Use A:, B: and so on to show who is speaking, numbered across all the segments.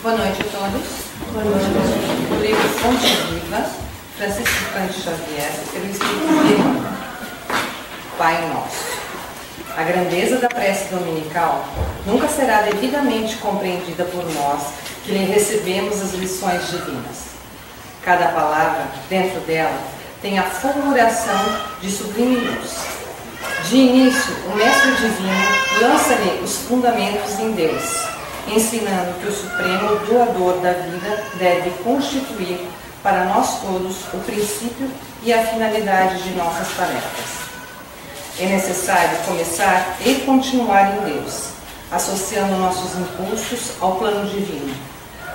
A: Boa noite a todos.
B: Boa noite.
A: O livro Fonte Viva, Francisco Cândido Xavier, pelo Espírito de Emmanuel. Pai Nosso. A grandeza da prece dominical nunca será devidamente compreendida por nós que lhe recebemos as lições divinas. Cada palavra, dentro dela, tem a fulguração de sublime luz. De início, o Mestre Divino lança-lhe os fundamentos em Deus, ensinando que o Supremo Doador da vida deve constituir para nós todos o princípio e a finalidade de nossas tarefas. É necessário começar e continuar em Deus, associando nossos impulsos ao plano divino,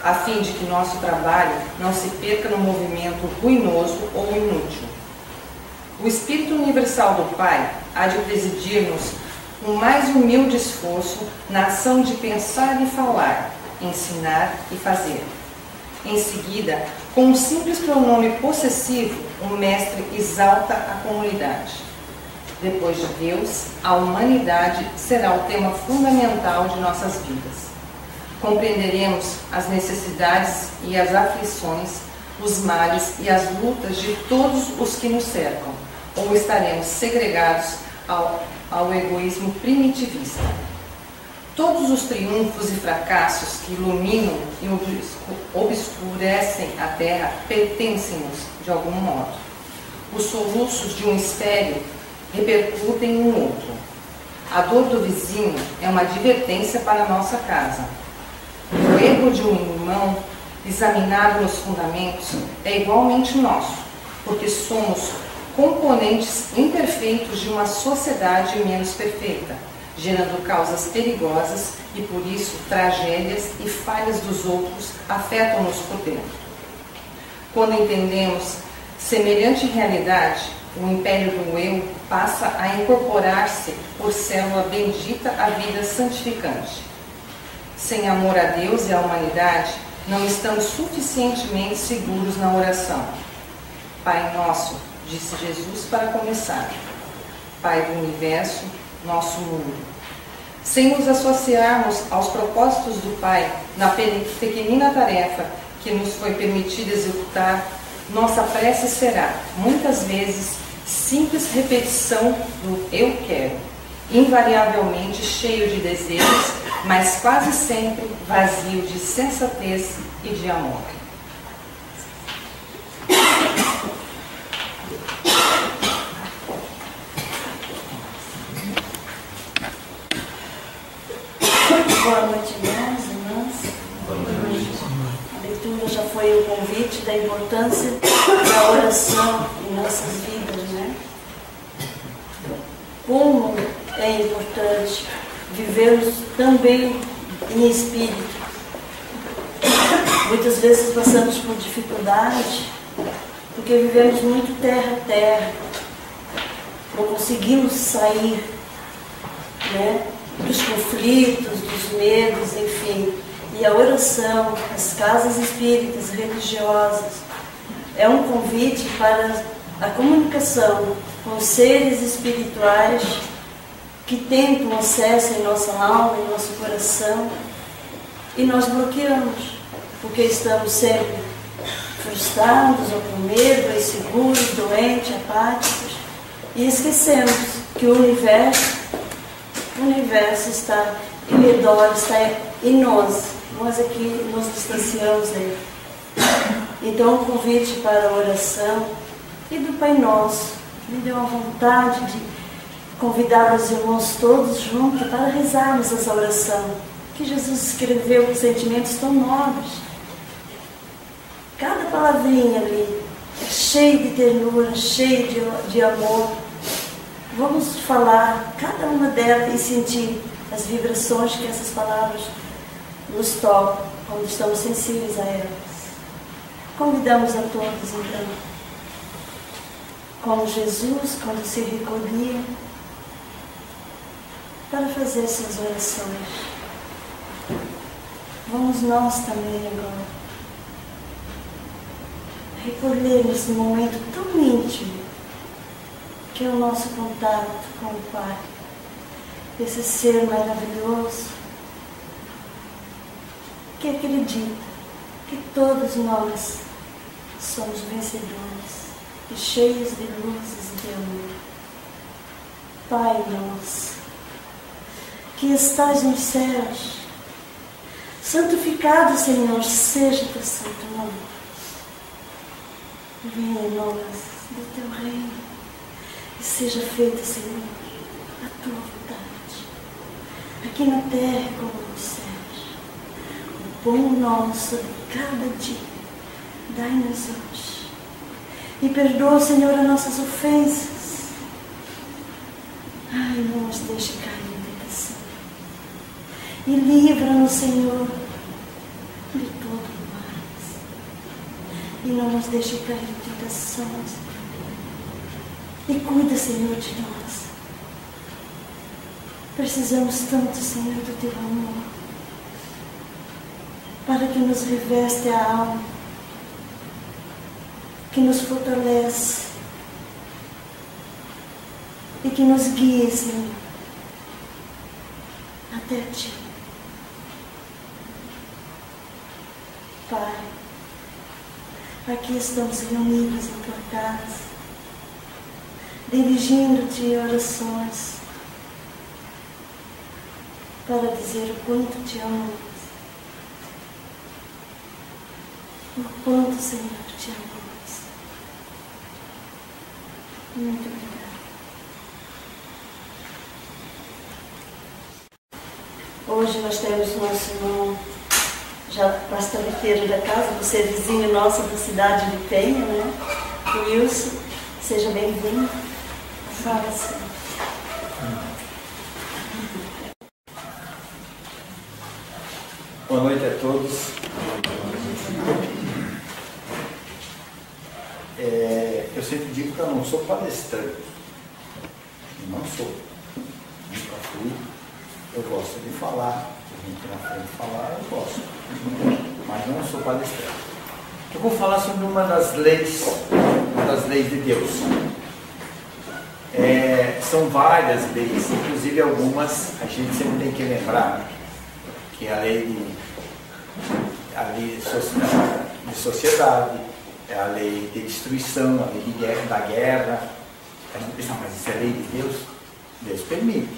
A: a fim de que nosso trabalho não se perca no movimento ruinoso ou inútil. O Espírito Universal do Pai há de presidir-nos um mais humilde esforço na ação de pensar e falar, ensinar e fazer. Em seguida, com um simples pronome possessivo, o Mestre exalta a comunidade. Depois de Deus, a humanidade será o tema fundamental de nossas vidas. Compreenderemos as necessidades e as aflições, os males e as lutas de todos os que nos cercam, ou estaremos segregados ao egoísmo primitivista. Todos os triunfos e fracassos que iluminam e obscurecem a terra pertencem-nos de algum modo. Os soluços de um estéril repercutem em um outro. A dor do vizinho é uma advertência para a nossa casa. O erro de um irmão, examinado nos fundamentos, é igualmente nosso, porque somos componentes imperfeitos de uma sociedade menos perfeita, gerando causas perigosas e, por isso, tragédias e falhas dos outros afetam-nos por dentro. Quando entendemos semelhante realidade, o império do eu passa a incorporar-se por célula bendita à vida santificante. Sem amor a Deus e à humanidade, não estamos suficientemente seguros na oração. Pai nosso, disse Jesus para começar, Pai do Universo, nosso mundo. Sem nos associarmos aos propósitos do Pai na pequenina tarefa que nos foi permitida executar, nossa prece será, muitas vezes, simples repetição do eu quero, invariavelmente cheio de desejos, mas quase sempre vazio de sensatez e de amor.
B: Boa noite, irmãos, irmãs. Boa noite. A leitura já foi o convite da importância da oração em nossas vidas, né? Como é importante vivermos também em espírito. Muitas vezes passamos por dificuldade porque vivemos muito terra a terra. Não conseguimos sair, né, dos conflitos, dos medos, enfim. E a oração, as casas espíritas, religiosas, é um convite para a comunicação com os seres espirituais que tentam acesso em nossa alma, em nosso coração, e nós bloqueamos, porque estamos sempre frustrados, ou com medo, inseguros, doentes, apáticos, e esquecemos que o universo está em redor, está em nós aqui nos distanciamos dele. Então, o convite para a oração e do Pai Nosso me deu a vontade de convidar os irmãos todos juntos para rezarmos essa oração que Jesus escreveu com sentimentos tão nobres. Cada palavrinha ali é cheia de ternura, cheia de amor. Vamos falar cada uma delas e sentir as vibrações que essas palavras nos tocam, quando estamos sensíveis a elas. Convidamos a todos, então, como Jesus, quando se recolhia, para fazer essas orações. Vamos nós também agora recolher nesse momento tão íntimo que é o nosso contato com o Pai, esse ser maravilhoso que acredita que todos nós somos vencedores e cheios de luzes e de amor. Pai nosso, que estás nos céus, santificado, Senhor, seja teu santo nome. Venha em nós do teu reino e seja feita, Senhor, a tua vontade, aqui na terra como nos céus. O pão nosso de cada dia, dai-nos hoje. E perdoa, Senhor, as nossas ofensas. Ai, não nos deixe cair em tentação. E livra-nos, Senhor, de todo mais. E não nos deixe cair em tentação. E cuida, Senhor, de nós. Precisamos tanto, Senhor, do teu amor, para que nos reveste a alma, que nos fortalece e que nos guie, Senhor, até ti. Pai, aqui estamos reunidos em tua casa, dirigindo-te orações para dizer o quanto te amamos, o quanto, Senhor, te amamos. Muito obrigada. Hoje nós temos nosso irmão, já pastoriteiro da casa, você é vizinho nosso da cidade de Penha, né? O Wilson, seja bem-vindo. Fala, Senhor.
C: Boa noite a todos. Eu sempre digo que eu não sou palestrante. Não sou. Nunca fui. Eu gosto de falar. A gente na frente falar, eu gosto. Mas não sou palestrante. Eu vou falar sobre uma das leis de Deus. São várias leis, inclusive algumas a gente sempre tem que lembrar, que é a lei de sociedade, é a lei de destruição, a lei de guerra, da guerra. A gente pensa, mas isso é lei de Deus? Deus permite,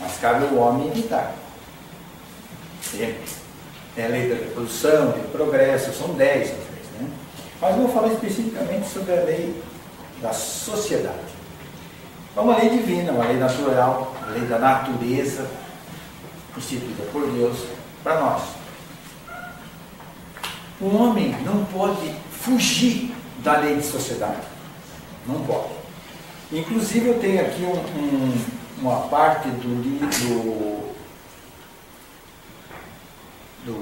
C: mas cabe ao homem evitar. Sempre. Tem a lei da reprodução, lei do progresso, são 10 as leis, né? Mas eu vou falar especificamente sobre a lei da sociedade. É uma lei divina, uma lei natural, a lei da natureza, instituída por Deus para nós. O homem não pode fugir da lei de sociedade. Não pode. Inclusive eu tenho aqui uma parte do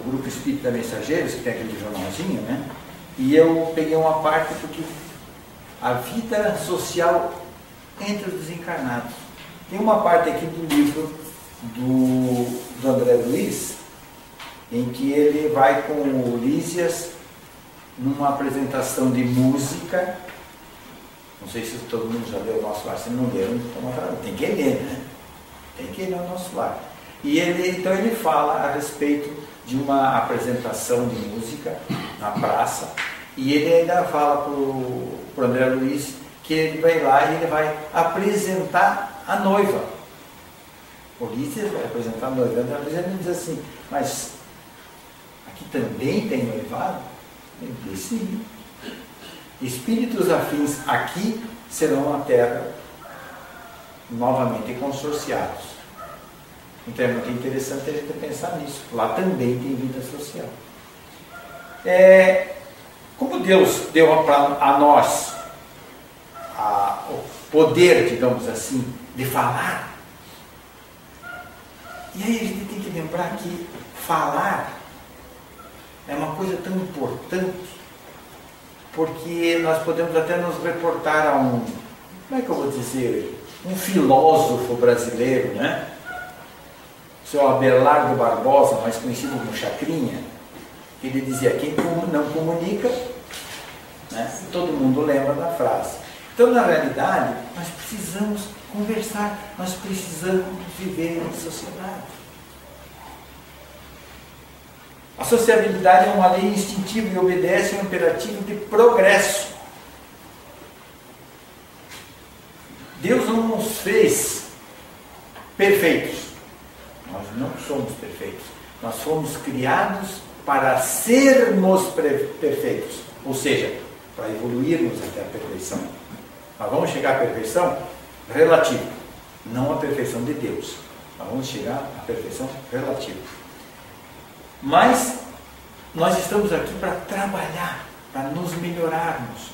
C: Grupo Espírita Mensageiros, que tem aquele jornalzinho, né? E eu peguei uma parte porque a vida social entre os desencarnados. Tem uma parte aqui do livro do André Luiz, em que ele vai com o Lísias numa apresentação de música. Não sei se todo mundo já leu o Nosso Lar. Se não leu, então tem que ler, né? Tem que ler o Nosso Lar. E então ele fala a respeito de uma apresentação de música na praça, e ele ainda fala para o André Luiz que ele vai lá e ele vai apresentar a noiva. O Lísias vai apresentar a noiva. André Luiz ele diz assim, mas aqui também tem noivado? Ele diz sim. Espíritos afins aqui serão na Terra novamente consorciados. Então é muito interessante a gente pensar nisso. Lá também tem vida social. Como Deus deu a nós o poder, digamos assim, de falar, e aí a gente tem que lembrar que falar é uma coisa tão importante, porque nós podemos até nos reportar a como é que eu vou dizer, um filósofo brasileiro, né? O seu Abelardo Barbosa, mais conhecido como Chacrinha, que ele dizia, quem não comunica, né? Todo mundo lembra da frase. Então, na realidade, nós precisamos conversar, nós precisamos viver em sociedade. A sociabilidade é uma lei instintiva e obedece a um imperativo de progresso. Deus não nos fez perfeitos. Nós não somos perfeitos. Nós fomos criados para sermos perfeitos. Ou seja, para evoluirmos até a perfeição. Nós vamos chegar à perfeição relativa, não à perfeição de Deus. Nós vamos chegar à perfeição relativa. Mas nós estamos aqui para trabalhar, para nos melhorarmos.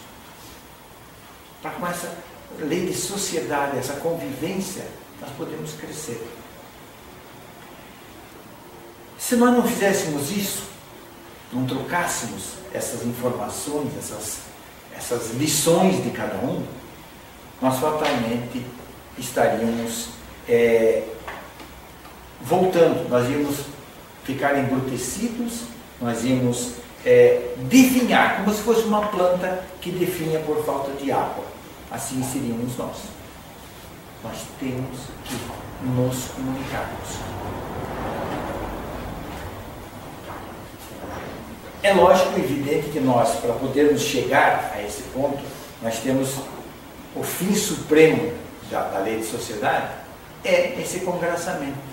C: Para com essa lei de sociedade, essa convivência, nós podemos crescer. Se nós não fizéssemos isso, não trocássemos essas informações, essas lições de cada um, nós fatalmente estaríamos voltando, nós íamos ficar embrutecidos, nós íamos definhar, como se fosse uma planta que definha por falta de água. Assim seríamos nós. Nós temos que nos comunicarmos. É lógico e evidente que nós, para podermos chegar a esse ponto, nós temos o fim supremo da lei de sociedade, é esse congraçamento.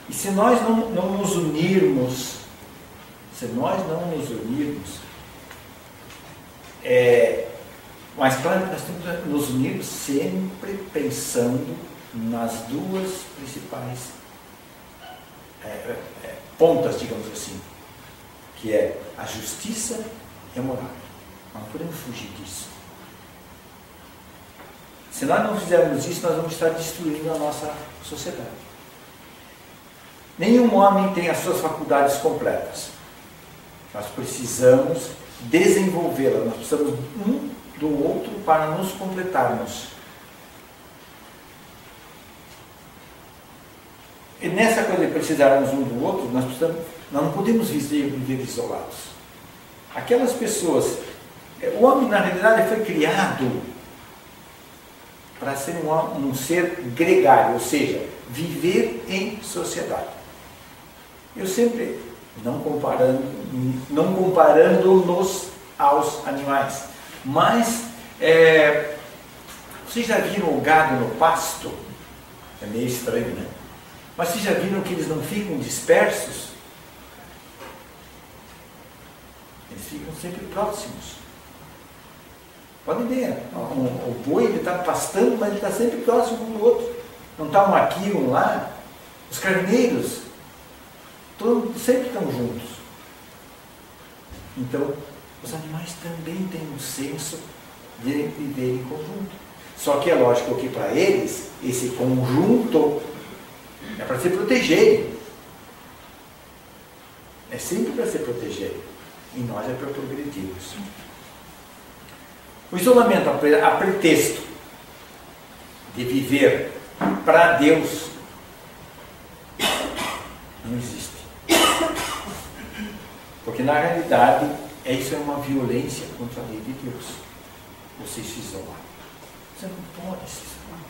C: E se nós não nos unirmos, mas claro que nós temos que nos unir sempre pensando nas duas principais pontas, digamos assim, que é a justiça e a moral. Nós não podemos fugir disso. Se nós não fizermos isso, nós vamos estar destruindo a nossa sociedade. Nenhum homem tem as suas faculdades completas. Nós precisamos desenvolvê-las. Nós precisamos um do outro para nos completarmos. E nessa coisa de precisarmos um do outro, nós não podemos viver isolados. Aquelas pessoas... O homem, na realidade, foi criado para ser um ser gregário, ou seja, viver em sociedade. Eu sempre, não comparando-nos aos animais, mas vocês já viram o gado no pasto? É meio estranho, né? Mas vocês já viram que eles não ficam dispersos? Eles ficam sempre próximos. Podem ver, o boi está pastando, mas ele está sempre próximo um do outro. Não está um aqui, um lá. Os carneiros sempre estão juntos. Então, os animais também têm um senso de viver em conjunto. Só que é lógico que para eles, esse conjunto é para se protegerem. É sempre para se protegerem. E nós é para progredirmos. O isolamento a pretexto de viver para Deus não existe. Porque na realidade isso é uma violência contra a lei de Deus. Você se isolar. Você não pode se isolar.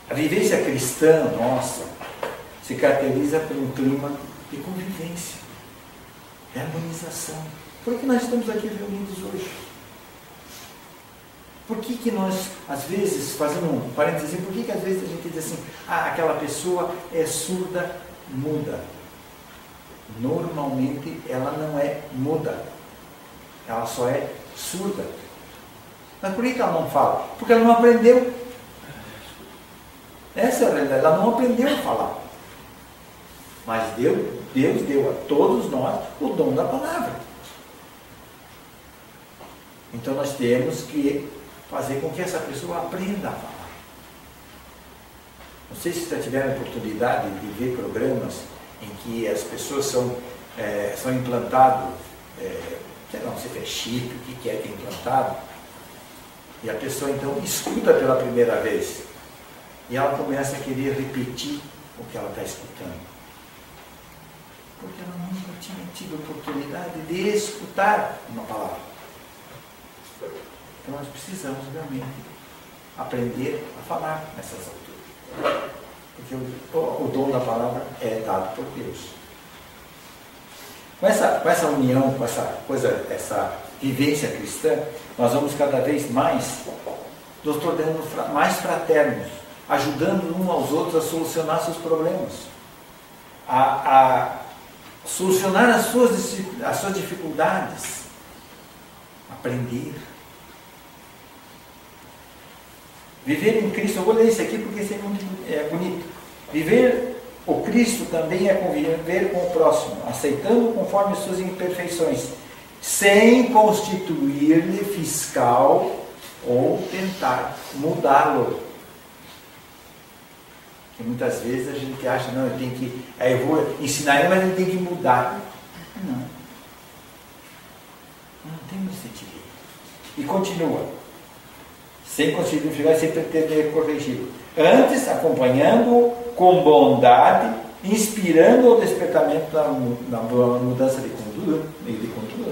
C: A vivência cristã nossa se caracteriza por um clima de convivência, de harmonização. Por que nós estamos aqui reunidos hoje? Por que nós, às vezes, fazendo um parênteses, por que às vezes a gente diz assim, aquela pessoa é surda, muda? Normalmente ela não é muda, ela só é surda. Mas por que ela não fala? Porque ela não aprendeu. Essa é a realidade, ela não aprendeu a falar. Mas Deus deu a todos nós o dom da palavra. Então nós temos que fazer com que essa pessoa aprenda a falar. Não sei se já tiveram a oportunidade de ver programas em que as pessoas são implantadas, sei lá, não sei se é chip, o que é implantado, e a pessoa então escuta pela primeira vez, e ela começa a querer repetir o que ela está escutando. Porque ela nunca tinha tido a oportunidade de escutar uma palavra. Então nós precisamos realmente aprender a falar nessas alturas. Porque o dom da palavra é dado por Deus. Com essa união, com essa vivência cristã, nós vamos cada vez mais nos tornando mais fraternos, ajudando uns aos outros a solucionar seus problemas, a solucionar as suas dificuldades, aprender. Viver em Cristo, eu vou ler isso aqui porque isso é bonito. Viver o Cristo também é conviver com o próximo, aceitando conforme suas imperfeições, sem constituir-lhe fiscal ou tentar mudá-lo. Que muitas vezes a gente acha, não, eu vou ensinar ele, mas ele tem que mudar. Não temos esse direito. E continua. Sem conseguir ficar, sem pretender corrigi-lo. Antes, acompanhando-o com bondade, inspirando o despertamento na mudança de conduta, em proveito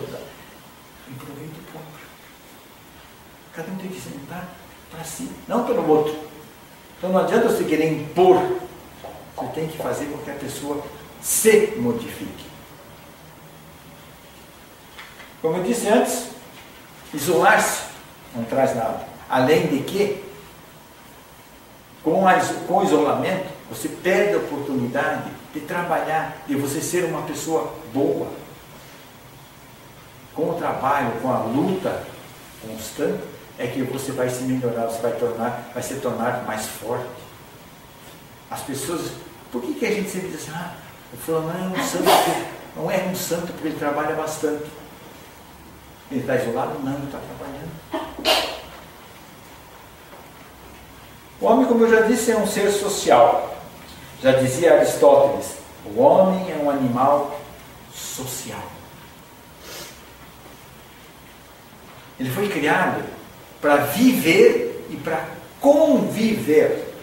C: próprio. Cada um tem que se mudar para si, não pelo outro. Então não adianta você querer impor, você tem que fazer com que a pessoa se modifique. Como eu disse antes, isolar-se não traz nada. Além de que, com o isolamento, você perde a oportunidade de trabalhar, de você ser uma pessoa boa. Com o trabalho, com a luta constante, é que você vai se melhorar, você vai se tornar mais forte. As pessoas, por que a gente sempre diz assim, o fulano não é um santo, não é um santo porque ele trabalha bastante. Ele está isolado? Não, ele está trabalhando. O homem, como eu já disse, é um ser social. Já dizia Aristóteles, o homem é um animal social. Ele foi criado para viver e para conviver.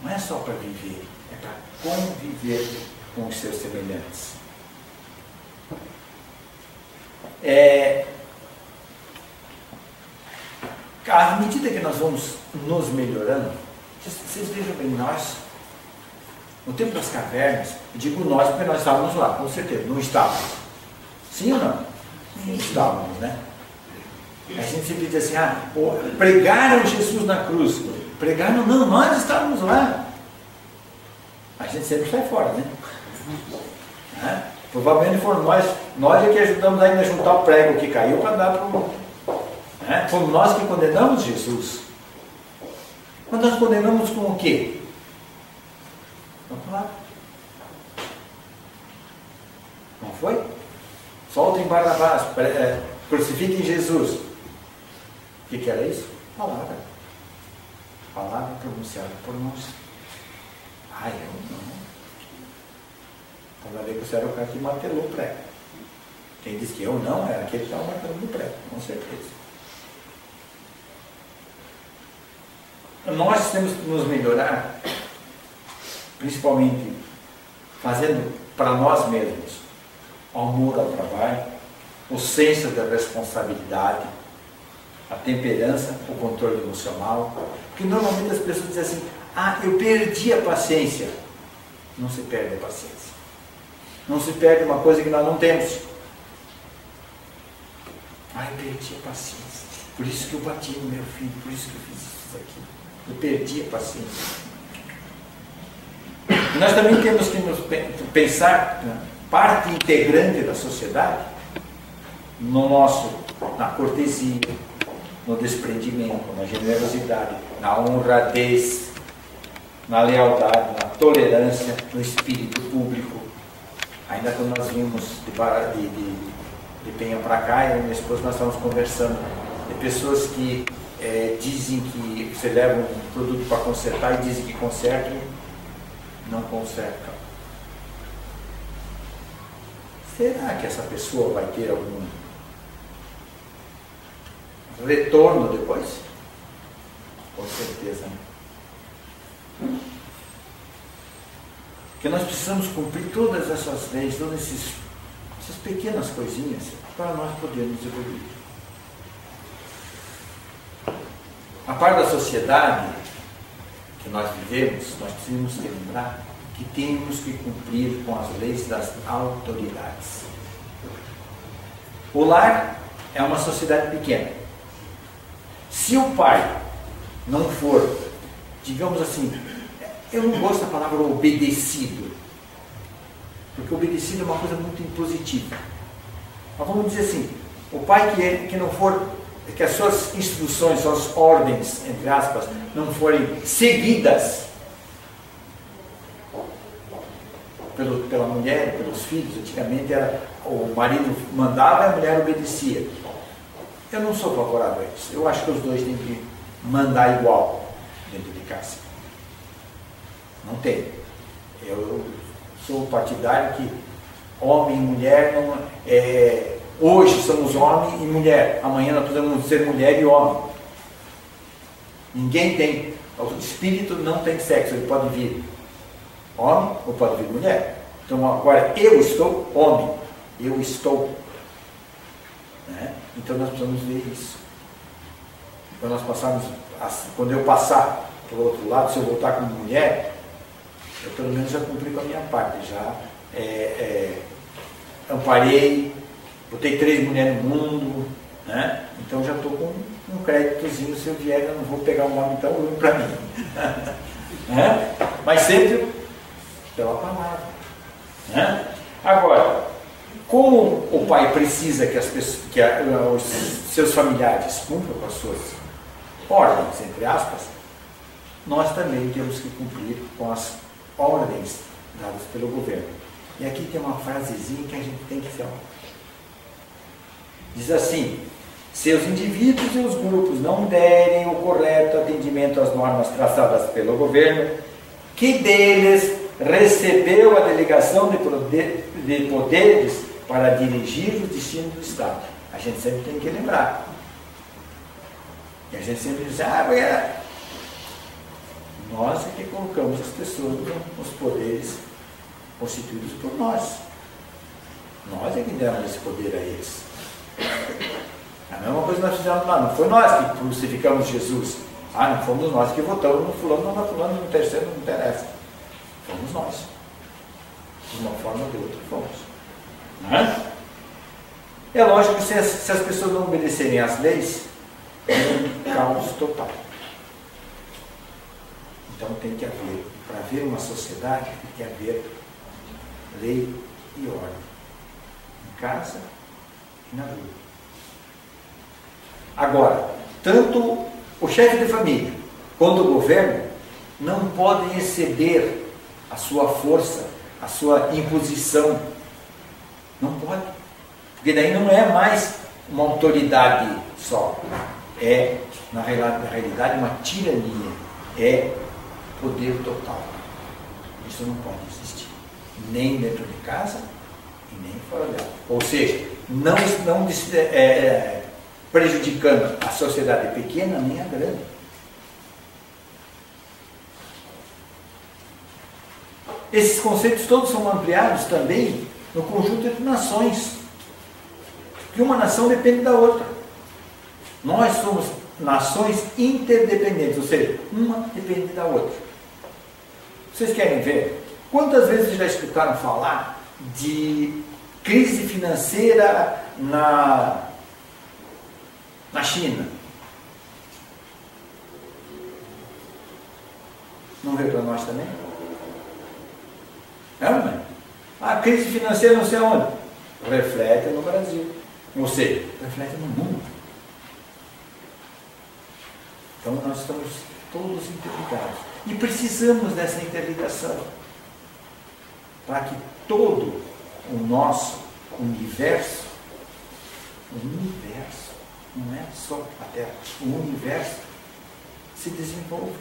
C: Não é só para viver, é para conviver com os seus semelhantes. À medida que nós vamos nos melhorando, vocês vejam bem, nós, no tempo das cavernas, eu digo nós porque nós estávamos lá, com certeza, não estávamos. Sim ou não? Sim. Estávamos, né? A gente sempre diz assim, pregaram Jesus na cruz. Pregaram, não, nós estávamos lá. A gente sempre sai fora, né? Provavelmente foram nós é que ajudamos ainda a juntar o prego que caiu para dar para o... Fomos nós que condenamos Jesus. Mas nós condenamos com o quê? Vamos lá. Não foi? Soltem Barrabás, crucifiquem Jesus. O que era isso? Palavra. Palavra pronunciada por nós. Eu não. Então vai ver que você era o cara que martelou o prego. Quem disse que eu não, era aquele que estava martelando o prego, com certeza. Nós temos que nos melhorar, principalmente fazendo para nós mesmos o amor ao trabalho, o senso da responsabilidade, a temperança, o controle emocional. Porque normalmente as pessoas dizem assim, eu perdi a paciência. Não se perde a paciência. Não se perde uma coisa que nós não temos. Eu perdi a paciência. Por isso que eu bati no meu filho, por isso que eu fiz isso aqui. Eu perdi a paciência. E nós também temos que nos pensar, parte integrante da sociedade, na cortesia, no desprendimento, na generosidade, na honradez, na lealdade, na tolerância, no espírito público. Ainda quando nós vimos de Penha para cá, eu e minha esposa, nós estávamos conversando de pessoas que dizem que você leva um produto para consertar e dizem que consertam, não consertam. Será que essa pessoa vai ter algum retorno depois? Com certeza não. Porque nós precisamos cumprir todas essas leis, todas essas pequenas coisinhas para nós podermos evoluir. A parte da sociedade, que nós vivemos, nós precisamos lembrar que temos que cumprir com as leis das autoridades. O lar é uma sociedade pequena. Se o pai não for, digamos assim, eu não gosto da palavra obedecido, porque obedecido é uma coisa muito impositiva. Mas vamos dizer assim, o pai que não for, que as suas instruções, suas ordens, entre aspas, não forem seguidas pela mulher, pelos filhos. Antigamente era, o marido mandava e a mulher obedecia. Eu não sou favorável a isso. Eu acho que os dois têm que mandar igual dentro de casa. Não tem. Eu sou partidário que homem e mulher não hoje somos homem e mulher, amanhã nós podemos ser mulher e homem. Ninguém tem, o espírito não tem sexo, ele pode vir homem ou pode vir mulher. Então agora eu estou homem, eu estou. Né? Então nós precisamos ver isso. Quando nós passarmos, quando eu passar para o outro lado, se eu voltar como mulher, eu pelo menos já cumpri com a minha parte, já amparei, botei 3 mulheres no mundo, né? Então já estou com um créditozinho, se eu vier eu não vou pegar um nome tão ruim para mim. Né? Mas sempre pela palavra. Né? Agora, como o pai precisa que os seus familiares cumpram com as suas ordens, entre aspas, nós também temos que cumprir com as ordens dadas pelo governo. E aqui tem uma frasezinha que a gente tem que ser. Diz assim: se os indivíduos e os grupos não derem o correto atendimento às normas traçadas pelo governo, que deles recebeu a delegação de poderes para dirigir o destino do Estado. A gente sempre tem que lembrar. E a gente sempre diz, nós é que colocamos as pessoas nos poderes constituídos por nós. Nós é que demos esse poder a eles. A mesma coisa que nós fizemos lá, não foi nós que crucificamos Jesus. Não fomos nós que votamos no fulano, não na fulano, no terceiro, não interessa. Fomos nós. De uma forma ou de outra, fomos. É lógico que se as pessoas não obedecerem às leis, é um caos total. Então tem que haver, para haver uma sociedade, tem que haver lei e ordem. Em casa e na rua. Agora, tanto o chefe de família quanto o governo não podem exceder a sua força, a sua imposição. Não pode. Porque daí não é mais uma autoridade só. É, na realidade, uma tirania. É poder total. Isso não pode existir. Nem dentro de casa e nem fora dela. Ou seja, não prejudicando a sociedade pequena nem a grande. Esses conceitos todos são ampliados também no conjunto de nações. Porque uma nação depende da outra. Nós somos nações interdependentes, ou seja, uma depende da outra. Vocês querem ver? Quantas vezes já escutaram falar de crise financeira na China? Não veio para nós também? Não? A crise financeira não sei aonde. Reflete no Brasil. Ou seja, reflete no mundo. Então nós estamos todos interligados. E precisamos dessa interligação para que todo o nosso universo, não é só a Terra, o universo se desenvolva.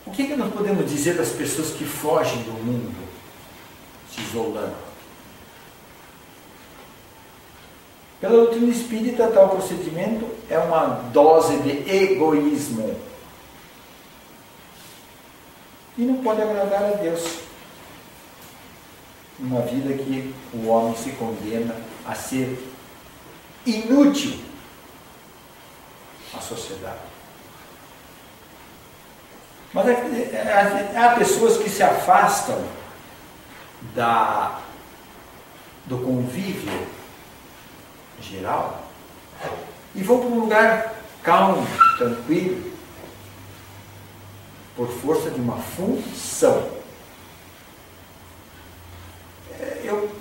C: O que nós podemos dizer das pessoas que fogem do mundo, se isolando? Pela doutrina espírita, tal procedimento é uma dose de egoísmo. E não pode agradar a Deus. Uma vida que o homem se condena a ser inútil a sociedade. Mas há pessoas que se afastam do convívio geral e vão para um lugar calmo, tranquilo, por força de uma função.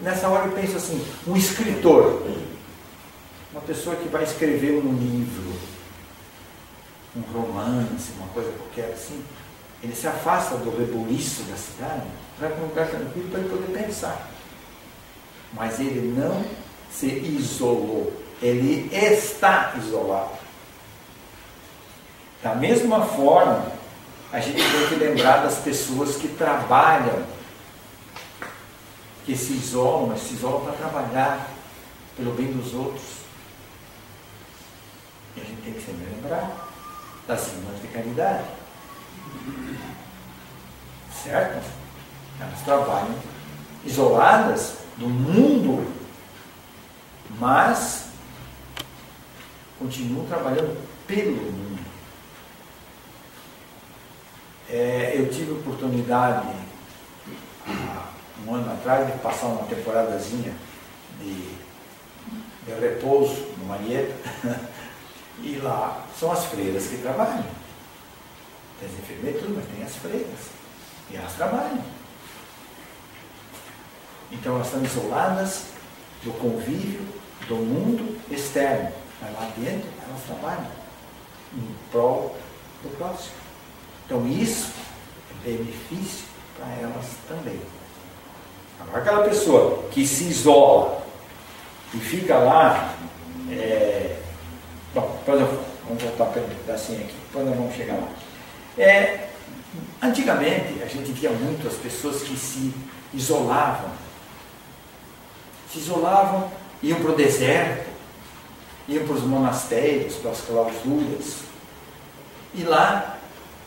C: Nessa hora eu penso assim, um escritor, uma pessoa que vai escrever um livro, um romance, uma coisa qualquer assim, ele se afasta do rebuliço da cidade, vai para um lugar tranquilo para ele poder pensar. Mas ele não se isolou, ele está isolado. Da mesma forma, a gente tem que lembrar das pessoas que trabalham, que se isolam, mas se isolam para trabalhar pelo bem dos outros. E a gente tem que sempre lembrar das irmãs de caridade. Certo? Elas trabalham isoladas do mundo, mas continuam trabalhando pelo mundo. Eu tive a oportunidade, um ano atrás, de passar uma temporadazinha de repouso no Marieta, e lá são as freiras que trabalham. Tem as enfermeiras e tudo, mas tem as freiras, e elas trabalham. Então elas estão isoladas do convívio do mundo externo, mas lá dentro elas trabalham em prol do próximo. Então isso é benefício para elas também. Agora aquela pessoa que se isola e fica lá, bom, depois vamos voltar para um pedacinho aqui, depois nós vamos chegar lá. Antigamente a gente via muito as pessoas que se isolavam, iam para o deserto, iam para os monastérios, para as clausuras, e lá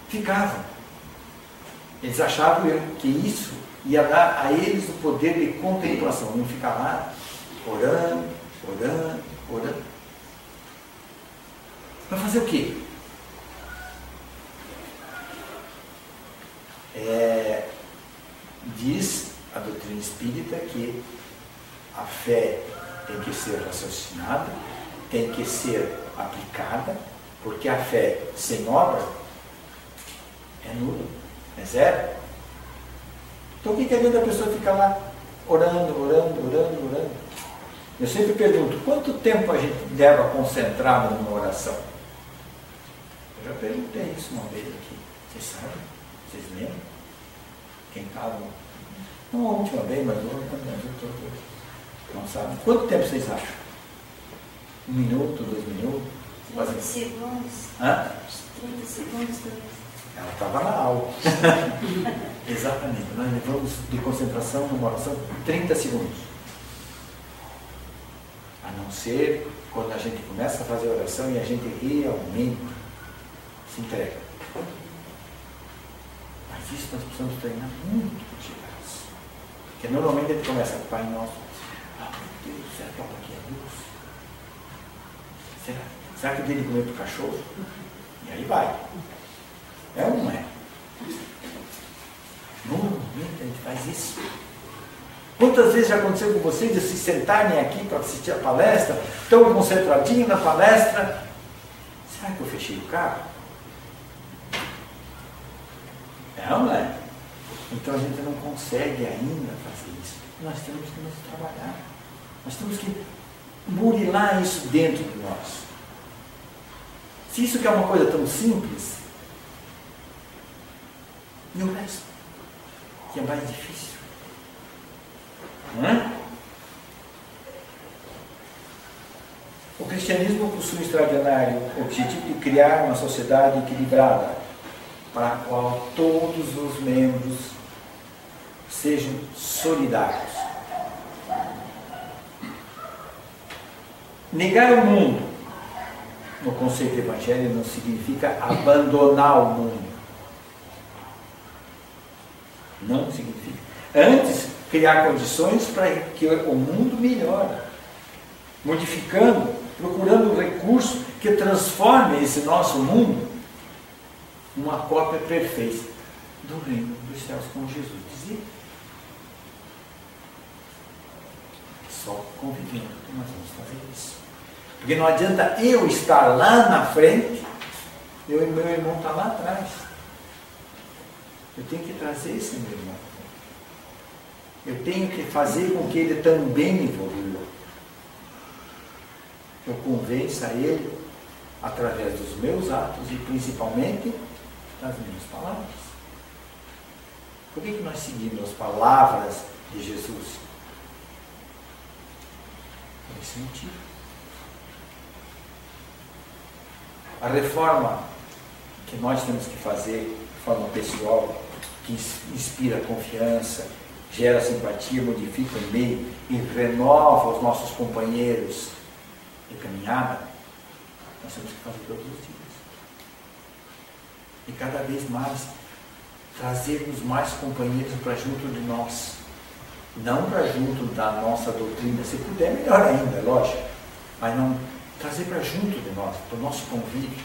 C: ficavam. Eles achavam que isso ia dar a eles o poder de contemplação, iam ficar lá orando. Para fazer o quê? Diz a doutrina espírita que a fé tem que ser raciocinada, tem que ser aplicada, porque a fé sem obra é nula, é zero. Então o que adianta a pessoa ficar lá orando? Eu sempre pergunto, quanto tempo a gente leva concentrado numa oração? Eu já perguntei isso uma vez aqui. Vocês sabem? Vocês lembram? Quem estava? Não a última vez, mas não sabe. Quanto tempo vocês acham? 1 minuto, 2 minutos?
B: 30 segundos.
C: Hã?
B: 30 segundos também.
C: Ela estava na aula. Exatamente. Nós levamos de concentração numa oração 30 segundos. A não ser quando a gente começa a fazer a oração e a gente realmente se entrega. Mas isso nós precisamos treinar muito para chegar a isso. Porque normalmente a gente começa, Pai Nosso, meu Deus, será que aqui é luz? Será que eu tenho de comer para o cachorro? E aí vai. É ou não é? Normalmente a gente faz isso. Quantas vezes já aconteceu com vocês de se sentarem aqui para assistir a palestra, tão concentradinho na palestra? Será que eu fechei o carro? É ou não é? Então a gente não consegue ainda fazer isso. Nós temos que nos trabalhar. Nós temos que burilar isso dentro de nós. Se isso que é uma coisa tão simples, e o resto, que é mais difícil. Não é? O cristianismo possui um extraordinário objetivo de criar uma sociedade equilibrada, para a qual todos os membros sejam solidários. Negar o mundo, no conceito do Evangelho, não significa abandonar o mundo. Não significa. Antes, criar condições para que o mundo melhore, modificando, procurando recursos que transforme esse nosso mundo numa cópia perfeita do reino dos céus, como Jesus dizia. Só convivendo que nós vamos fazer isso. Porque não adianta eu estar lá na frente, eu e meu irmão estão lá atrás. Eu tenho que trazer esse meu irmão. Eu tenho que fazer com que ele também evolua. Eu convença ele através dos meus atos e principalmente das minhas palavras. Por que nós seguimos as palavras de Jesus? Por esse motivo. A reforma que nós temos que fazer de forma pessoal, que inspira confiança, gera simpatia, modifica o meio e renova os nossos companheiros de caminhada, nós temos que fazer todos os dias. E cada vez mais trazermos mais companheiros para junto de nós. Não para junto da nossa doutrina, se puder, melhor ainda, lógico. Mas não trazer para junto de nós, para o nosso convívio.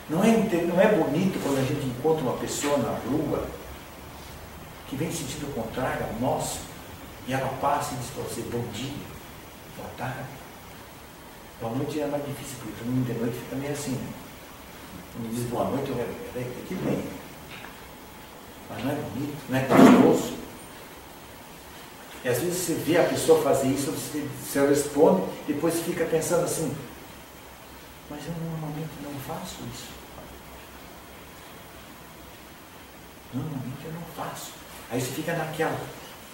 C: Não é bonito quando a gente encontra uma pessoa na rua que vem em sentido contrário ao nosso, e ela passa e diz para você, bom dia, boa tarde. Boa noite é mais difícil, porque todo mundo de noite fica meio assim. Quando diz boa noite, eu falei, que bem. Mas não é bonito, não é gostoso. E às vezes você vê a pessoa fazer isso, você responde, depois fica pensando assim, mas eu normalmente não faço isso. Normalmente eu não faço. Aí você fica naquela,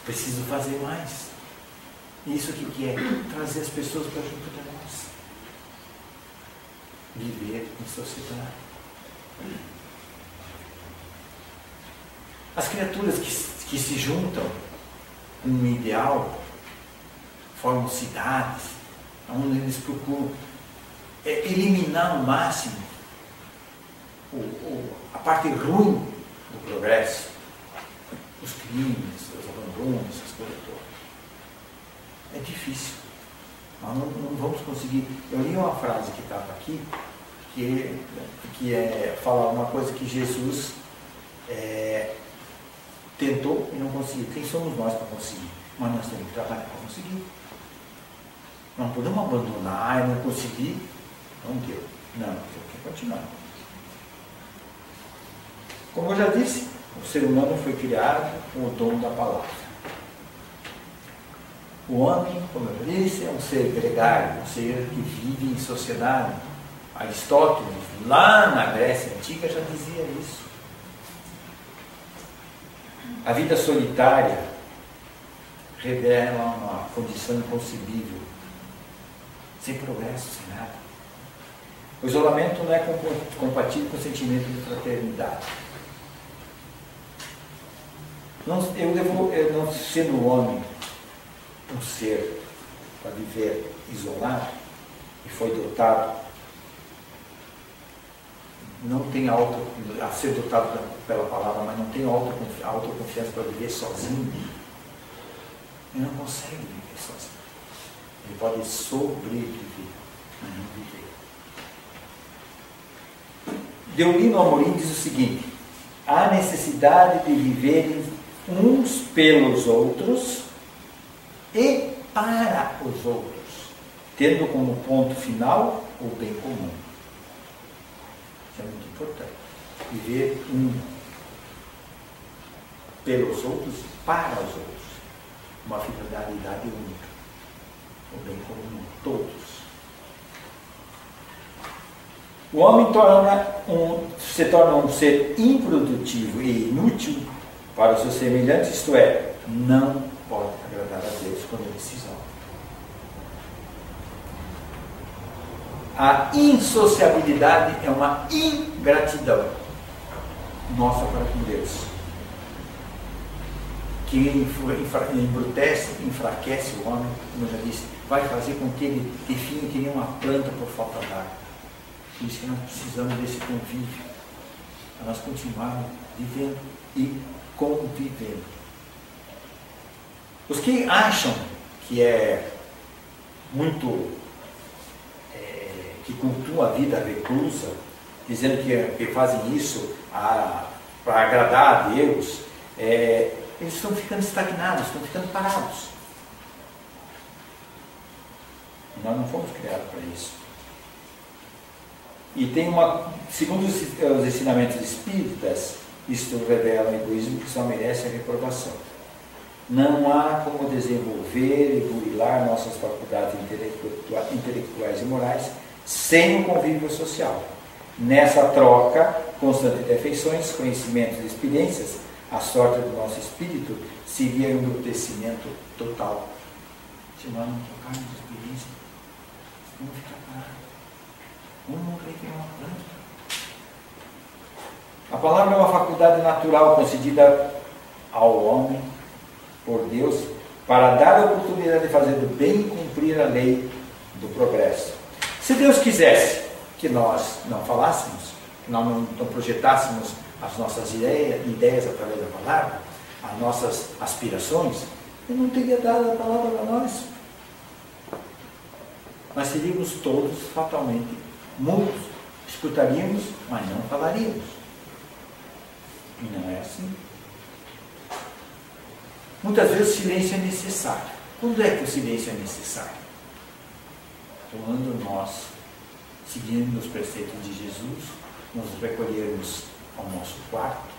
C: preciso fazer mais. E isso que é? Trazer as pessoas para junto de nós. Viver em sociedade. As criaturas que se juntam com um ideal, formam cidades, onde eles procuram eliminar ao máximo a parte ruim do progresso, os crimes, os abandonos, essas coisas todas. É difícil. Nós não vamos conseguir. Eu li uma frase que estava aqui, que falar uma coisa que Jesus tentou e não conseguiu. Quem somos nós para conseguir? Mas nós temos que trabalhar para conseguir. Não podemos abandonar, não conseguir, não deu. Não, temos que continuar. Como eu já disse, o ser humano foi criado com o dom da palavra. O homem, como eu disse, é um ser gregário, um ser que vive em sociedade. Aristóteles, lá na Grécia Antiga, já dizia isso. A vida solitária revela uma condição inconcebível, sem progresso, sem nada. O isolamento não é compatível com o sentimento de fraternidade. Não sendo o homem um ser para viver isolado e foi dotado, não tem a ser dotado pela palavra, mas não tem autoconfiança para viver sozinho, ele não consegue viver sozinho. Ele pode sobreviver, mas não viver. Deolino Amorim diz o seguinte: há necessidade de viverem uns pelos outros e para os outros, tendo como ponto final o bem comum. Isso é muito importante. Viver pelos outros, para os outros. Uma finalidade única. O bem comum, todos. O homem se torna um ser improdutivo e inútil para os seus semelhantes, isto é, não pode agradar a Deus quando ele se isola. A insociabilidade é uma ingratidão nossa para com Deus, que embrutece, enfraquece o homem, como eu já disse, vai fazer com que ele define que nem uma planta por falta d'água. Por isso que nós precisamos desse convívio, para nós continuarmos vivendo e convivendo. Os que acham que é muito que cultuam a vida reclusa, dizendo que fazem isso para agradar a Deus, eles estão ficando estagnados, estão ficando parados. Nós não fomos criados para isso. E tem segundo os ensinamentos espíritas, isto revela um egoísmo que só merece a reprovação. Não há como desenvolver e burilar nossas faculdades intelectuais e morais sem o convívio social. Nessa troca constante de afeições, conhecimentos e experiências, a sorte do nosso espírito seria um embrutecimento total. Se nós não trocarmos experiência, vamos ficar parados. Vamos morrer que é uma planta. A palavra é uma faculdade natural concedida ao homem por Deus para dar a oportunidade de fazer do bem e cumprir a lei do progresso. Se Deus quisesse que nós não falássemos, que nós não projetássemos as nossas ideias através da palavra, as nossas aspirações, Ele não teria dado a palavra para nós. Nós seríamos todos fatalmente mudos. Escutaríamos, mas não falaríamos. E não é assim. Muitas vezes o silêncio é necessário. Quando é que o silêncio é necessário? Quando nós, seguindo os preceitos de Jesus, nos recolhermos ao nosso quarto.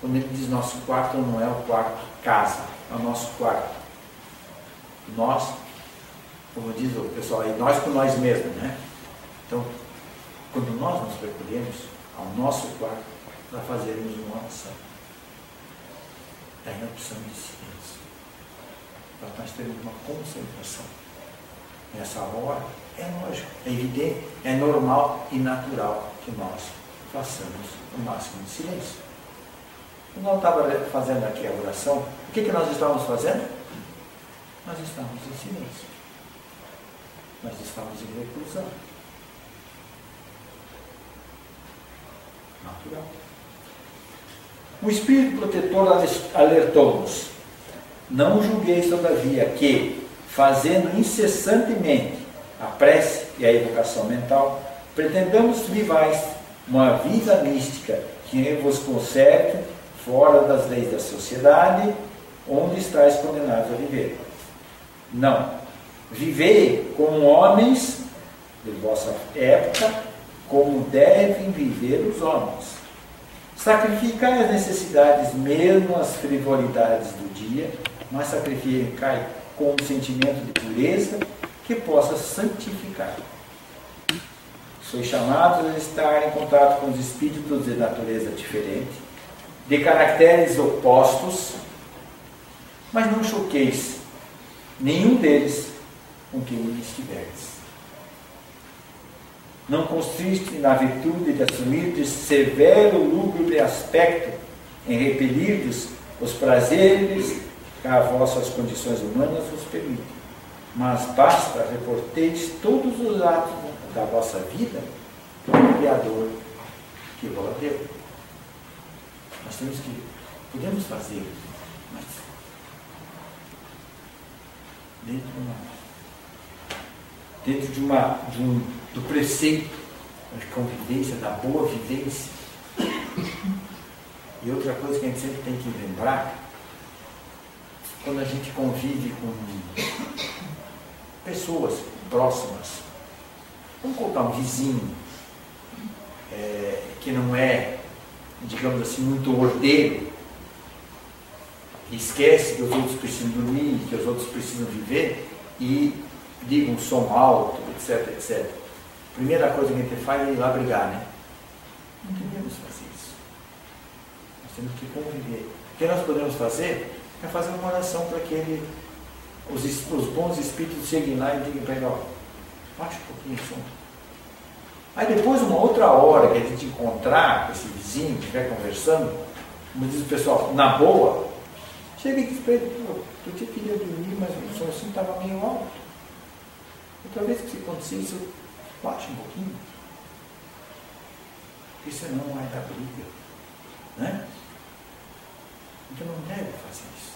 C: Quando ele diz nosso quarto, não é o quarto casa, é o nosso quarto. Nós, como diz o pessoal aí, nós com nós mesmos, né? Então, quando nós nos recolhemos ao nosso quarto para fazermos uma oração, daí a opção de silêncio, para nós termos uma concentração. Nessa hora, é lógico, é evidente, é normal e natural que nós façamos o máximo de silêncio. Quando eu estava fazendo aqui a oração, o que nós estávamos fazendo? Nós estávamos em silêncio. Nós estávamos em reclusão. Natural. O Espírito Protetor alertou-nos: não julgueis, todavia, que, fazendo incessantemente a prece e a evocação mental, pretendamos vivais uma vida mística que vos conserte fora das leis da sociedade, onde estáis condenados a viver. Não. Vivei como homens de vossa época, como devem viver os homens. Sacrificai as necessidades, mesmo as frivolidades do dia, mas sacrificai com um sentimento de pureza que possa santificar. Sois chamados a estar em contato com os espíritos de natureza diferente, de caracteres opostos, mas não choqueis nenhum deles com quem estiveres. Não consiste na virtude de assumirdes severo lúgubre aspecto em repelirdes os prazeres que as vossas condições humanas vos permitem, mas basta reporteis todos os atos da vossa vida ao Criador que vos deu. Nós podemos fazer, mas dentro do preceito da convivência, da boa vivência. E outra coisa que a gente sempre tem que lembrar, quando a gente convive com pessoas próximas, vamos colocar um vizinho que não é, digamos assim, muito ordeiro, e esquece que os outros precisam dormir, que os outros precisam viver, e liga um som alto, etc, etc. A primeira coisa que a gente faz é ir lá brigar, né? Não devemos fazer isso. Nós temos que conviver. O que nós podemos fazer é fazer uma oração para que os bons espíritos cheguem lá e digam para ele: ó, baixa um pouquinho o som. Aí depois, uma outra hora que a gente encontrar com esse vizinho, estiver conversando, como diz o pessoal, na boa, chega e diz para ele: pô, eu te queria dormir, mas o som assim estava meio alto. Outra vez que acontecer isso, baixa um pouquinho. Porque senão vai dar briga. Né? Então não deve fazer isso.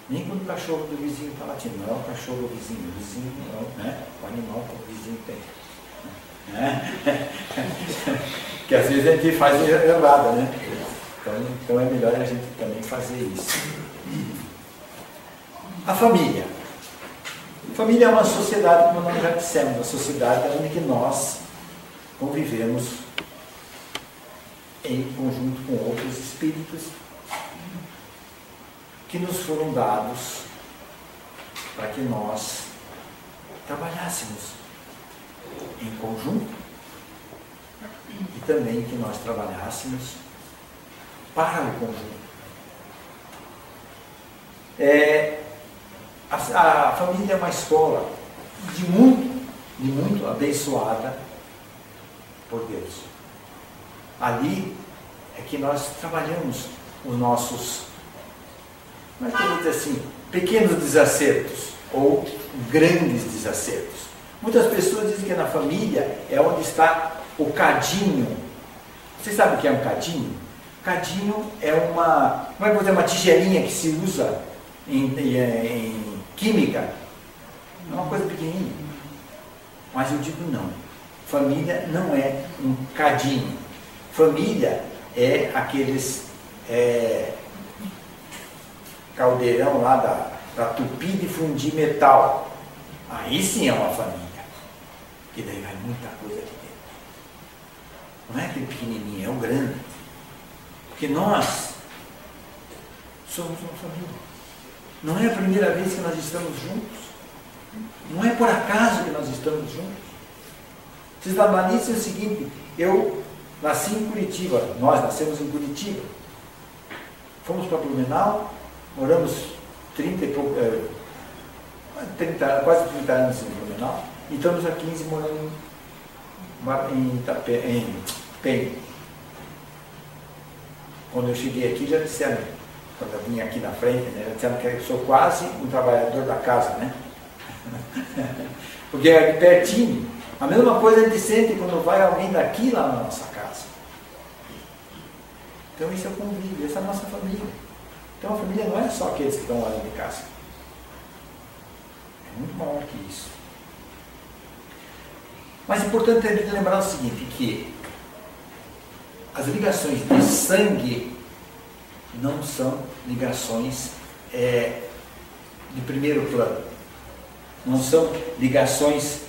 C: Nem quando o cachorro do vizinho está latindo. Não é o cachorro do vizinho. O vizinho não, né? O animal que o vizinho tem. né? Que às vezes a gente faz errada, né? Então é melhor a gente também fazer isso. A família. A família é uma sociedade, como nós já dissemos, uma sociedade onde nós convivemos em conjunto com outros espíritos que nos foram dados para que nós trabalhássemos em conjunto e também que nós trabalhássemos para o conjunto. A família é uma escola de muito abençoada por Deus. Ali é que nós trabalhamos os nossos, como é que eu vou dizer assim, pequenos desacertos ou grandes desacertos. Muitas pessoas dizem que na família é onde está o cadinho. Vocês sabem o que é um cadinho? Cadinho é uma, como é que eu vou dizer, uma tigelinha que se usa em química. É uma coisa pequenininha. Mas eu digo não. Família não é um cadinho. Família é aqueles caldeirão lá da Tupi de fundir metal. Aí sim é uma família. Que daí vai muita coisa aqui dentro. Não é aquele pequenininho, é o grande. Porque nós somos uma família. Não é a primeira vez que nós estamos juntos. Não é por acaso que nós estamos juntos. Vocês analisem o seguinte, eu nasci em Curitiba, nós nascemos em Curitiba. Fomos para Blumenau, moramos quase 30 anos em Blumenau, e estamos há 15 morando em Penha. Quando eu cheguei aqui já disseram, quando eu vim aqui na frente, né, já disseram que eu sou quase um trabalhador da casa, né? Porque é pertinho. A mesma coisa a gente sente quando vai alguém daqui lá na nossa casa. Então isso é o convívio, essa é a nossa família. Então a família não é só aqueles que estão lá dentro de casa. É muito maior que isso. Mas é importante também lembrar o seguinte, que as ligações de sangue não são ligações de primeiro plano. Não são ligações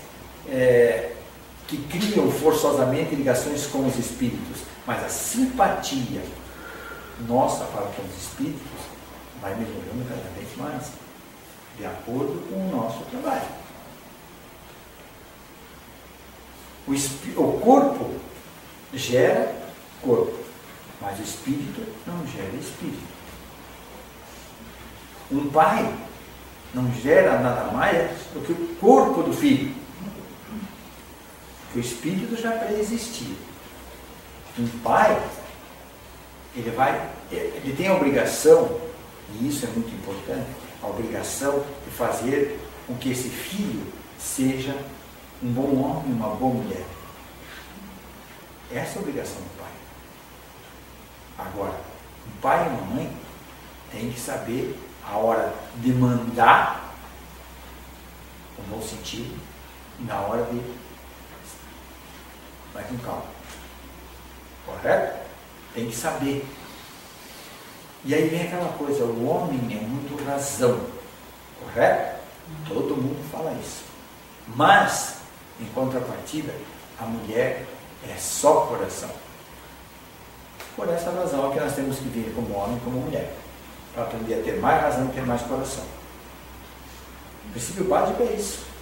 C: que criam forçosamente ligações com os espíritos, mas a simpatia nossa para com os espíritos vai melhorando cada vez mais, de acordo com o nosso trabalho. O corpo gera corpo, mas o espírito não gera espírito. Um pai não gera nada mais do que o corpo do filho. Porque o espírito já pré-existia. Um pai, ele tem a obrigação, e isso é muito importante, a obrigação de fazer com que esse filho seja um bom homem e uma boa mulher. Essa é a obrigação do pai. Agora, um pai e uma mãe têm que saber a hora de mandar, no bom sentido, e na hora de vai com calma. Correto? Tem que saber. E aí vem aquela coisa, o homem é muito razão. Correto? Todo mundo fala isso. Mas, em contrapartida, a mulher é só coração. Por essa razão é que nós temos que vir como homem e como mulher. Para aprender a ter mais razão e ter mais coração. O princípio básico é isso.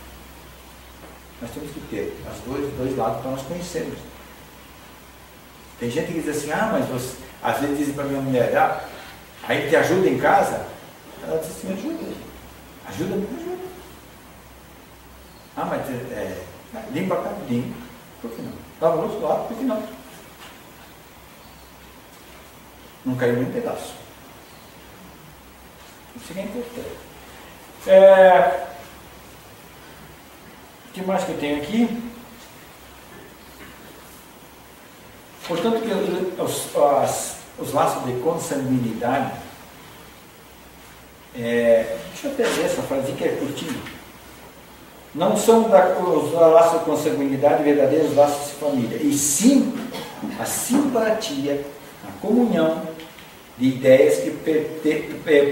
C: Nós temos que ter os dois lados para nós conhecermos. Tem gente que diz assim, mas você, às vezes dizem para minha mulher, aí te ajuda em casa? Ela diz assim, ajuda. Ajuda-me, ajuda. Mas limpa a casa, limpa. Por que não? Lava o rosto, lava, por que não? Não caiu nem um pedaço. Isso é importante. O que mais que eu tenho aqui? Portanto, que os laços de consanguinidade, deixa eu até ver essa frase que é curtinha. não são os laços de consanguinidade verdadeiros laços de família, e sim a simpatia, a comunhão de ideias que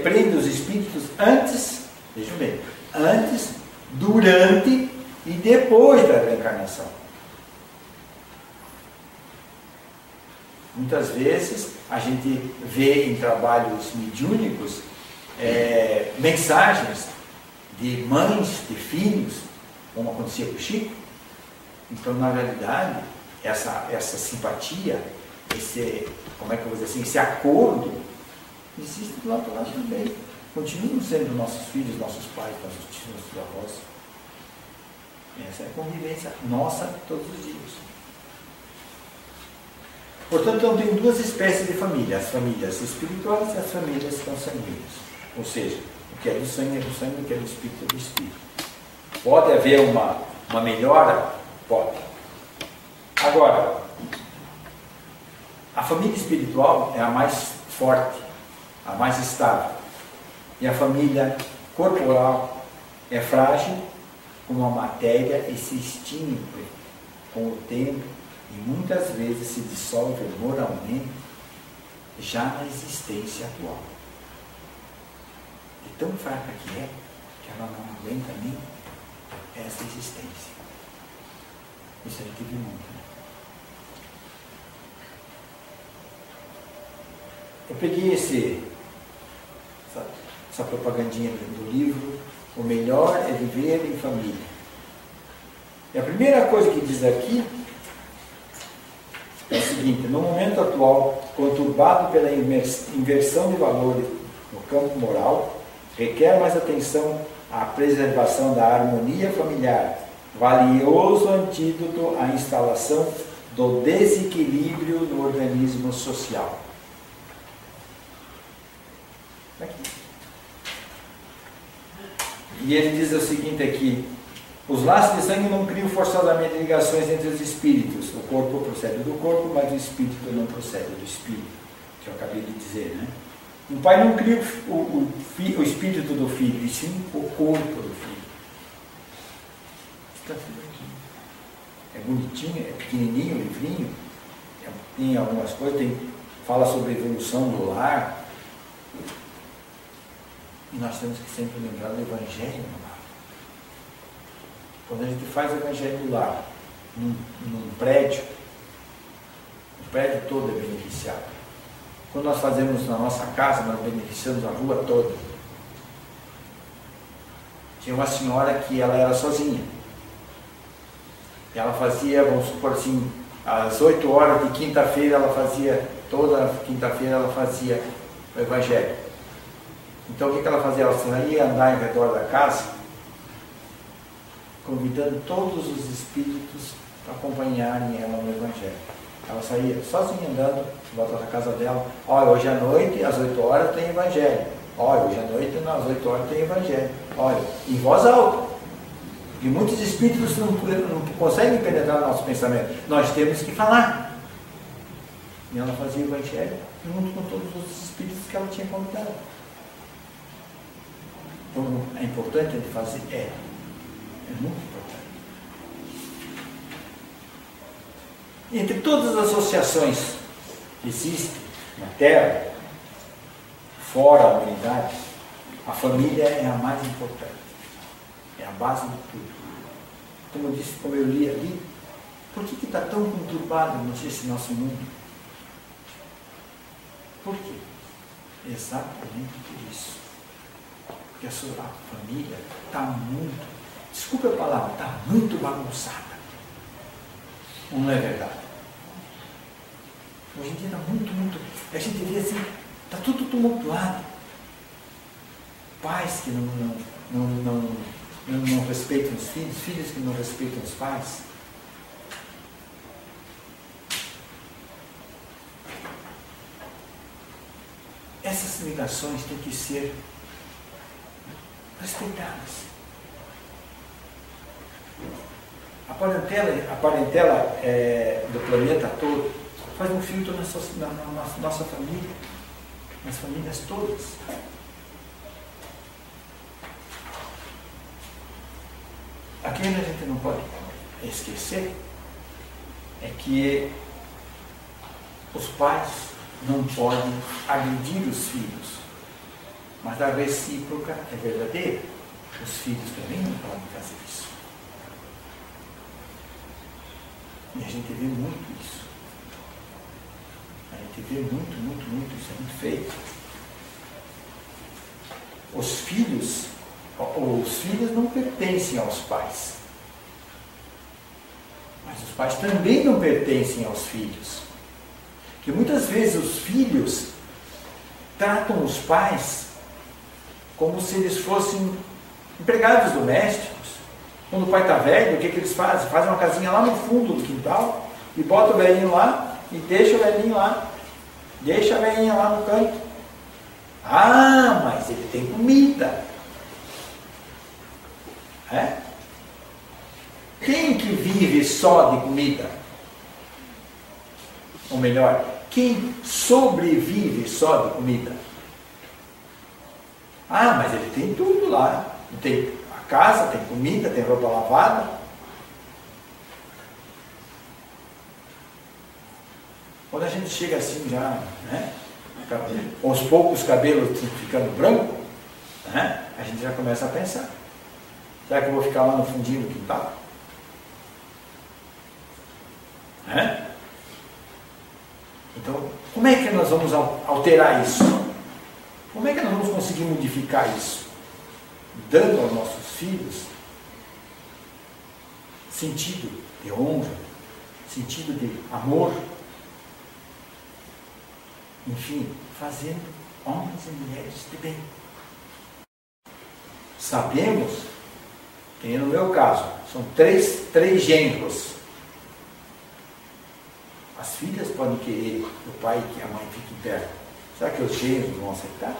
C: prendem os espíritos antes, vejam bem, antes, durante e depois da reencarnação. Muitas vezes a gente vê em trabalhos mediúnicos mensagens de mães, de filhos, como acontecia com o Chico. Então, na realidade, essa simpatia, como é que eu vou dizer assim, esse acordo, existe do lado lá também. Continuam sendo nossos filhos, nossos pais, nossos tios, nossos avós. Essa é a convivência nossa todos os dias. Portanto, então, tem duas espécies de família, as famílias espirituais e as famílias consanguíneas. Ou seja, o que é do sangue é do sangue, o que é do espírito é do espírito. Pode haver uma melhora? Pode. Agora, a família espiritual é a mais forte, a mais estável. E a família corporal é frágil, como a matéria, e se extingue com o tempo e muitas vezes se dissolve moralmente já na existência atual. E tão fraca que ela não aguenta nem essa existência. Isso a gente viu muito, né? Eu peguei essa propagandinha do livro, O Melhor é Viver em Família. E a primeira coisa que diz aqui é o seguinte: no momento atual, conturbado pela inversão de valores no campo moral, requer mais atenção à preservação da harmonia familiar, valioso antídoto à instalação do desequilíbrio no organismo social. Aqui. E ele diz o seguinte aqui: os laços de sangue não criam forçosamente ligações entre os espíritos. O corpo procede do corpo, mas o espírito não procede do espírito, que eu acabei de dizer, né? Um pai não cria o espírito do filho, e sim o corpo do filho. Está tudo aqui. É bonitinho, é pequenininho o livrinho, tem algumas coisas, fala sobre a evolução do lar. E nós temos que sempre lembrar do Evangelho no lar. Quando a gente faz o Evangelho do lar num prédio, o prédio todo é beneficiado. Quando nós fazemos na nossa casa, nós beneficiamos a rua toda. Tinha uma senhora que ela era sozinha. Ela fazia, vamos supor assim, às 8 horas de quinta-feira, toda quinta-feira ela fazia o Evangelho. Então o que ela fazia? Ela saía andar em redor da casa, convidando todos os espíritos para acompanharem ela no Evangelho. Ela saía sozinha andando, volta da casa dela. Olha, hoje à noite, às 8 horas, tem Evangelho. Olha, hoje à noite, às 8 horas, tem Evangelho. Olha, em voz alta. E muitos espíritos não conseguem penetrar no nosso pensamento. Nós temos que falar. E ela fazia o Evangelho junto com todos os espíritos que ela tinha convidado. Então, é importante ele fazer? É muito importante. Entre todas as associações que existem na Terra, fora a humanidade, a família é a mais importante. É a base de tudo. Como eu disse, como eu li ali, por que está tão conturbado esse nosso mundo? Por quê? Exatamente por isso. Porque a sua família está muito, desculpe a palavra, está muito bagunçada. Não é verdade? Hoje em dia está muito, a gente vê assim, está tudo tumultuado. Pais que não respeitam os filhos, filhos que não respeitam os pais. Essas ligações têm que ser respeitadas. A parentela do planeta todo faz um filtro na nossa família, nas famílias todas. aquilo a gente não pode esquecer é que os pais não podem agredir os filhos, mas a recíproca é verdadeira. Os filhos também não podem fazer isso. E a gente vê muito isso. A gente vê muito, isso é muito feio. Os filhos não pertencem aos pais. Mas os pais também não pertencem aos filhos. Porque muitas vezes os filhos tratam os pais como se eles fossem empregados domésticos. Quando o pai está velho, o que eles fazem? Fazem uma casinha lá no fundo do quintal e bota o velhinho lá e deixa o velhinho lá. Deixa a velhinha lá no canto. Ah, mas ele tem comida. É? Quem que vive só de comida? Ou melhor, quem sobrevive só de comida? Ah, mas ele tem tudo lá. Tem a casa, tem comida, tem roupa lavada. Quando a gente chega assim já, né? Aos poucos os cabelos ficando branco, né? A gente já começa a pensar. Será que eu vou ficar lá no fundinho do quintal? Né? Então, como é que nós vamos alterar isso? Como é que nós vamos conseguir modificar isso? Dando aos nossos filhos sentido de honra, sentido de amor, enfim, fazendo homens e mulheres de bem. Sabemos que no meu caso são três genros. As filhas podem querer que o pai e que a mãe fiquem perto. Será que os genros vão aceitar?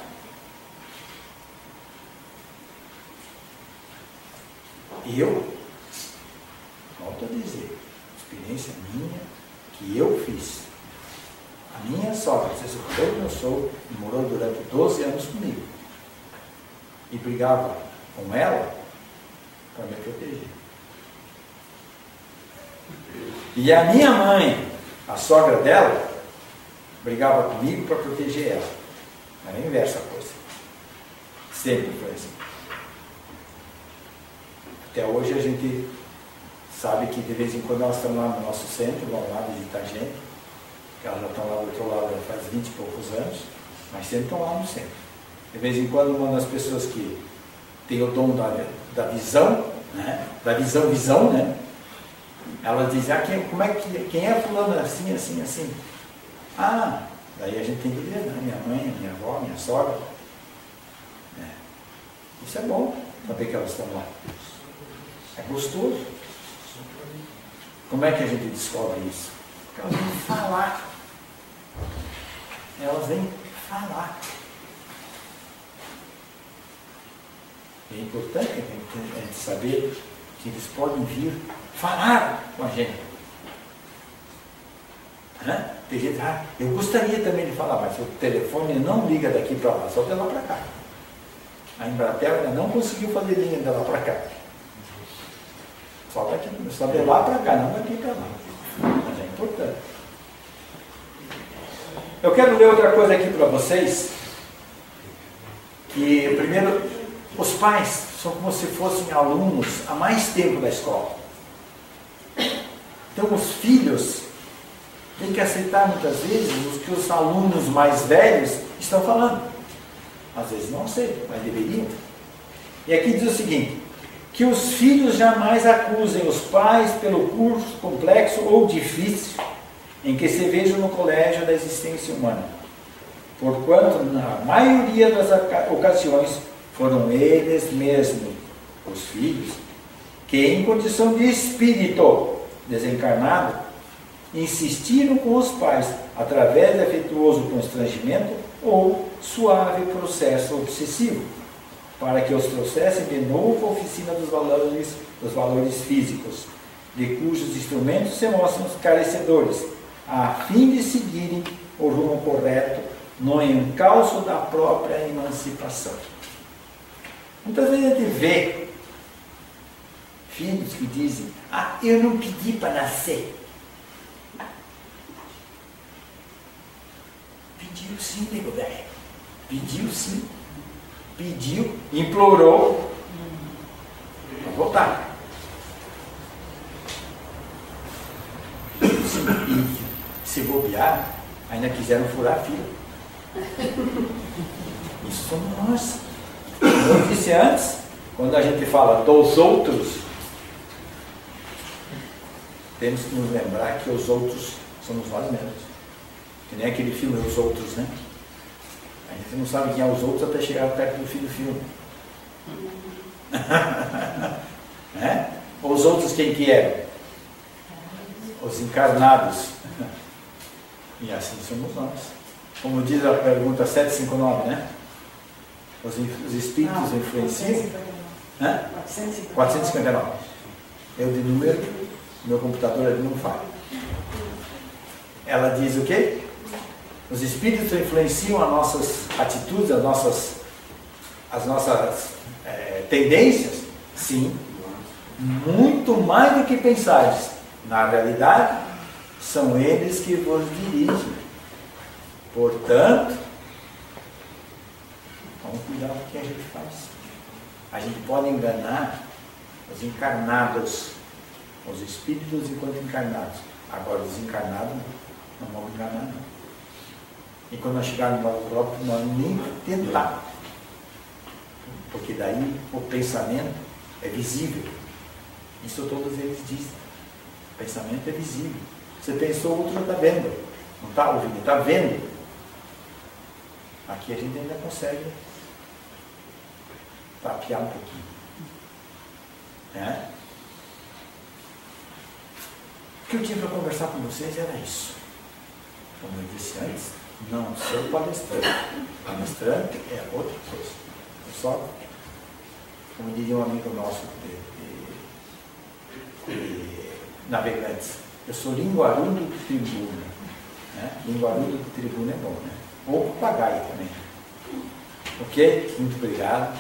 C: Eu, volto a dizer, experiência minha, que eu fiz. A minha sogra, você sabe como eu sou, morou durante 12 anos comigo. E brigava com ela para me proteger. E a minha mãe, a sogra dela, brigava comigo para proteger ela. Era a inversa coisa. Sempre foi assim. Até hoje a gente sabe que de vez em quando elas estão lá no nosso centro, vão lá visitar a gente, que elas já estão lá do outro lado faz 20 e poucos anos, mas sempre estão lá no centro. De vez em quando uma das pessoas que tem o dom da visão, né? Da visão, né? Ela diz, quem é fulano assim, assim, assim? Ah, daí a gente tem que ver, né? Minha mãe, minha avó, minha sogra. Isso é bom, saber que elas estão lá. É gostoso. Como é que a gente descobre isso? Porque elas vêm falar. Elas vêm falar. É importante a gente saber que eles podem vir falar com a gente. Tem gente, eu gostaria também de falar, mas o telefone não liga daqui para lá, só de lá para cá. A Embratel ainda não conseguiu fazer linha de lá para cá. Só daqui, só de lá para cá, não daqui para lá. Mas é importante. Eu quero ler outra coisa aqui para vocês. Que primeiro, os pais são como se fossem alunos há mais tempo da escola. Então os filhos têm que aceitar muitas vezes o que os alunos mais velhos estão falando. Às vezes não aceitam, mas deveriam. E aqui diz o seguinte: que os filhos jamais acusem os pais pelo curso complexo ou difícil em que se vejam no colégio da existência humana, porquanto na maioria das ocasiões foram eles mesmos, os filhos, que em condição de espírito desencarnado, insistiram com os pais através de afetuoso constrangimento ou suave processo obsessivo, para que os trouxessem de novo à oficina dos valores físicos, de cujos instrumentos se mostram carecedores, a fim de seguirem o rumo correto no encalço da própria emancipação. Muitas vezes a gente vê filhos que dizem, ah, eu não pedi para nascer. Pediu sim, nego velho. Pediu sim. Pediu, implorou para voltar. Sim, e se bobear, ainda quiseram furar a fila. Isso somos nós. Como eu disse antes, quando a gente fala dos outros, temos que nos lembrar que os outros somos nós mesmos. Que nem aquele filme Os Outros, né? A gente não sabe quem é os outros até chegar perto do fim do filme. É? Os outros quem que eram? Os encarnados. E assim somos nós. Como diz a pergunta 759, né? Os espíritos influenciam. 459. Eu de número, meu computador ali não falha. Ela diz o quê? Os espíritos influenciam as nossas atitudes, as nossas tendências? Sim. Muito mais do que pensares. Na realidade, são eles que vos dirigem. Portanto, vamos cuidar do que a gente faz. A gente pode enganar os encarnados, os espíritos enquanto encarnados. Agora, os encarnados não vamos enganar, não. E quando nós chegarmos no nosso próprio, nós nem tentar. Porque daí o pensamento é visível. Isso todos eles dizem. O pensamento é visível. Você pensou, o outro já está vendo. Não está ouvindo, está vendo. Aqui a gente ainda consegue tapear um pouquinho. O que eu tinha para conversar com vocês era isso. Como eu disse antes, não sou palestrante. Palestrante é outra coisa. Eu só, como diria um amigo nosso de navegantes, eu sou linguarudo de tribuna. Linguarudo de tribuna é bom, né? Ou papagaio também. Ok? Muito obrigado.